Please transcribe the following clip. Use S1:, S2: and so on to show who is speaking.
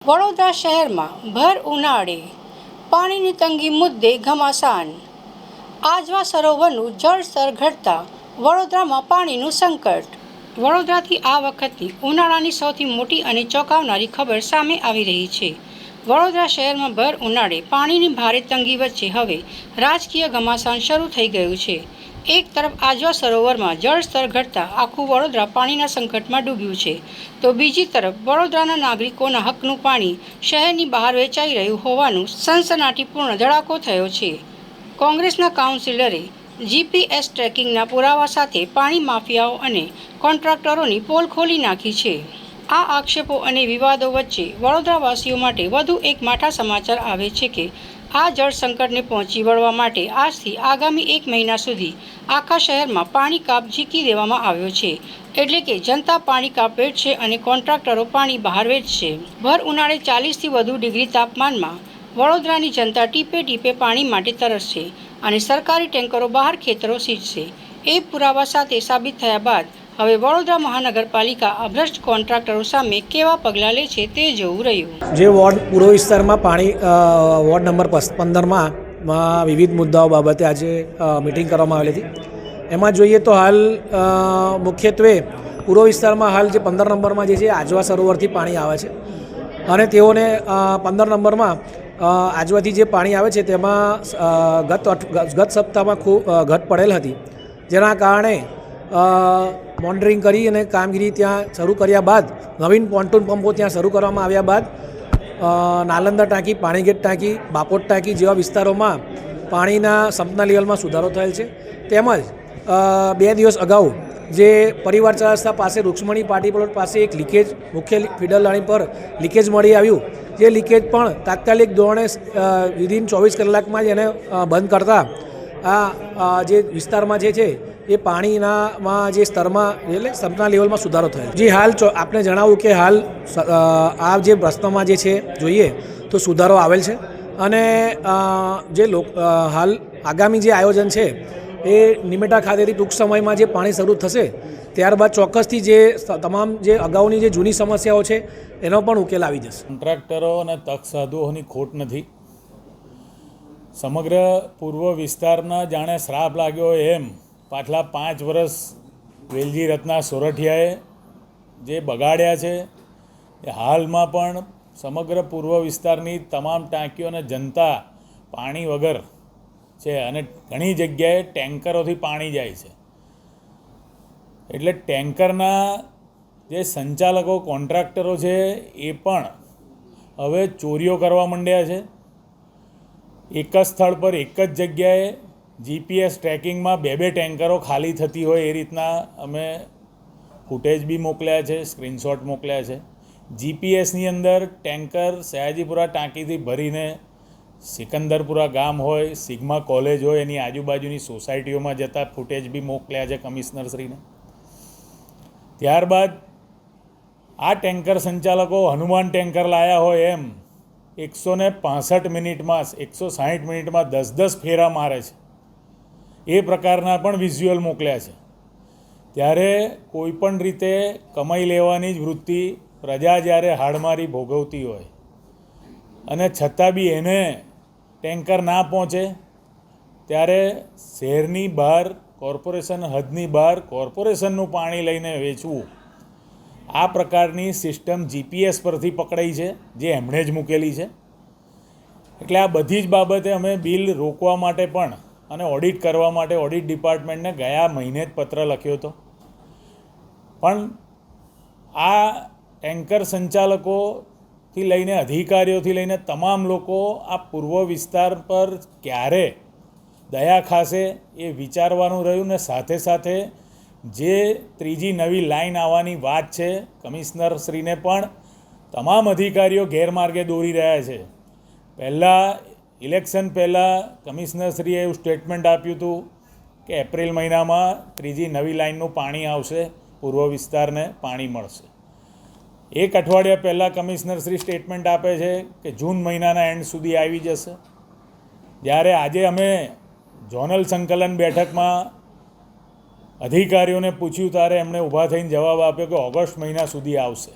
S1: વડોદરા શહેરમાં ભર ઉનાળે પાણીની તંગી મુદ્દે ઘમાસાન. આજવા સરોવરનું જળસ્તર ઘટતા વડોદરામાં પાણીનું સંકટ. વડોદરાથી આ વખતની ઉનાળાની સૌથી મોટી અને ચોંકાવનારી ખબર સામે આવી રહી છે. વડોદરા શહેરમાં ભર ઉનાળે પાણીની ભારે તંગી વચ્ચે હવે રાજકીય ઘમાસાન શરૂ થઈ ગયું છે. એક તરફ આજવા સરોવરમાં જળસ્તર ઘટતા આખું વડોદરા પાણીના સંકટમાં ડૂબ્યું છે, તો બીજી તરફ વડોદરાના નાગરિકોના હકનું પાણી શહેરની બહાર વેચાઈ રહ્યું હોવાનું સનસનાટીપૂર્ણ ધડાકો થયો છે. કોંગ્રેસના કાઉન્સિલરે જીપીએસ ટ્રેકિંગના પુરાવા સાથે પાણી માફિયાઓ અને કોન્ટ્રાક્ટરોની પોલ ખોલી નાખી છે. આ આક્ષેપો અને વિવાદો વચ્ચે વડોદરાવાસીઓ માટે વધુ એક માઠા સમાચાર આવે છે કે આ જળ સંકટને પહોંચી વળવા માટે આજથી આગામી 1 મહિના સુધી આખા શહેરમાં પાણી કાપ ઝીકી દેવામાં આવ્યો છે. એટલે કે જનતા પાણી કાપ વેચશે અને કોન્ટ્રાક્ટરો પાણી બહાર વેચશે. ભર ઉનાળે 40થી વધુ ડિગ્રી તાપમાનમાં વડોદરાની જનતા ટીપે ટીપે પાણી માટે તરસશે અને સરકારી ટેન્કરો બહાર ખેતરો સીંચશે. એ પુરાવા સાથે સાબિત થયા બાદ હવે વડોદરા મહાનગરપાલિકા આ ભ્રષ્ટ કોન્ટ્રાક્ટરો સામે કેવા પગલાં લે છે તે જોવું રહ્યું.
S2: જે વોર્ડ પૂર્વ વિસ્તારમાં પાણી વોર્ડ નંબર 15માં વિવિધ મુદ્દાઓ બાબતે આજે મિટિંગ કરવામાં આવેલી હતી. એમાં જોઈએ તો હાલ મુખ્યત્વે પૂર્વ વિસ્તારમાં હાલ જે 15 નંબરમાં જે છે આજવા સરોવરથી પાણી આવે છે અને તેઓને 15 નંબરમાં આજવાથી જે પાણી આવે છે તેમાં ગત સપ્તાહમાં ખૂબ ઘટ પડેલ હતી, જેના કારણે મોનિટરિંગ કરી અને કામગીરી ત્યાં શરૂ કર્યા બાદ નવીન પોન્ટૂન પંપો ત્યાં શરૂ કરવામાં આવ્યા બાદ નાલંદા ટાંકી, પાણીગેટ ટાંકી, બાપોટ ટાંકી જેવા વિસ્તારોમાં પાણીના સંપના લેવલમાં સુધારો થયેલ છે. તેમજ 2 દિવસ અગાઉ જે પરિવાર રસ્તા પાસે રૂક્ષ્મણી પાર્ટી પ્લોટ પાસે એક લીકેજ મુખ્ય ફીડર લાઇન પર લીકેજ મળી આવ્યું, જે લીકેજ પણ તાત્કાલિક ધોરણે વિધિન 24 કલાકમાં જ એને બંધ કરતા આ જે વિસ્તારમાં જે છે એ પાણીનામાં જે સ્તરમાં એટલે સંપના લેવલમાં સુધારો થયો. જે હાલ આપણે જણાવું કે હાલ આ જે પ્રશ્નમાં જે છે જોઈએ તો સુધારો આવેલ છે અને જે હાલ આગામી જે આયોજન છે એ નિમેટા ખાતેથી ટૂંક સમયમાં જે પાણી શરૂ થશે ત્યારબાદ ચોક્કસથી જે તમામ જે અગાઉની જે જૂની સમસ્યાઓ છે એનો પણ ઉકેલ આવી જશે.
S3: કોન્ટ્રાક્ટરો અને તક સાધુઓની ખોટ નથી. સમગ્ર પૂર્વ વિસ્તારના જાણે શ્રાપ લાગ્યો એમ પાછલા 5 વર્ષ વેલજી રત્ના સોરઠિયાએ જે બગાડ્યા છે એ હાલમાં પણ સમગ્ર પૂર્વ વિસ્તારની તમામ ટાંકીઓ અને જનતા પાણી વગર છે અને ઘણી જગ્યાએ ટેન્કરોથી પાણી જાય છે. એટલે ટેન્કરના જે સંચાલકો કોન્ટ્રાક્ટરો છે એ પણ હવે ચોરીઓ કરવા માંડ્યા છે. એક જ સ્થળ પર એક જ જગ્યાએ જીપીએસ ટ્રેકિંગમાં 2 ટેન્કરો ખાલી થતી હોય એ રીતના અમે ફૂટેજ બી મોકલ્યા છે, સ્ક્રીનશોટ મોકલ્યા છે. જીપીએસની અંદર ટેન્કર સયાજીપુરા ટાંકીથી ભરીને સિકંદરપુરા ગામ હોય, સિગ્મા કોલેજ હોય, એની આજુબાજુની સોસાયટીઓમાં જતા ફૂટેજ બી મોકલ્યા છે કમિશનરશ્રીને. ત્યારબાદ આ ટેન્કર સંચાલકો હનુમાન ટેન્કર લાયા હોય એમ 165 મિનિટમાં 160 મિનિટમાં 10 ફેરા મારે છે. એ પ્રકારના પણ વિઝ્યુઅલ મોકલ્યા છે. ત્યારે કોઈપણ રીતે કમાઈ લેવાની જ વૃત્તિ પ્રજા જ્યારે હાડમારી ભોગવતી હોય અને છતાં બી એને ટેન્કર ના પહોંચે ત્યારે શહેરની બહાર કોર્પોરેશન હદની બહાર કોર્પોરેશનનું પાણી લઈને વેચવું, આ પ્રકારની સિસ્ટમ જીપીએસ પરથી પકડાઈ છે જે એમણે જ મૂકેલી છે. એટલે આ બધી જ બાબતે અમે બિલ રોકવા માટે પણ અને ઓડિટ કરવા માટે ઓડિટ ડિપાર્ટમેન્ટને ગયા મહિને જ પત્ર લખ્યો હતો. પણ આ ટેન્કર સંચાલકોથી લઈને અધિકારીઓથી લઈને તમામ લોકો આ પૂર્વ વિસ્તાર પર ક્યારે દયા ખાશે એ વિચારવાનું રહ્યું. ને સાથે સાથે જે ત્રીજી નવી લાઈન આવવાની વાત છે, કમિશનરશ્રીને પણ તમામ અધિકારીઓ ગેરમાર્ગે દોરી રહ્યા છે. પહેલાં ઇલેક્શન પહેલાં કમિશનરશ્રીએ એવું સ્ટેટમેન્ટ આપ્યું હતું કે એપ્રિલ મહિનામાં ત્રીજી નવી લાઇનનું પાણી આવશે, પૂર્વ વિસ્તારને પાણી મળશે. 1 અઠવાડિયા પહેલાં કમિશનરશ્રી સ્ટેટમેન્ટ આપે છે કે જૂન મહિનાના એન્ડ સુધી આવી જશે. જ્યારે આજે અમે ઝોનલ સંકલન બેઠકમાં અધિકારીઓને પૂછ્યું ત્યારે એમણે ઊભા થઈને જવાબ આપ્યો કે ઓગસ્ટ મહિના સુધી આવશે.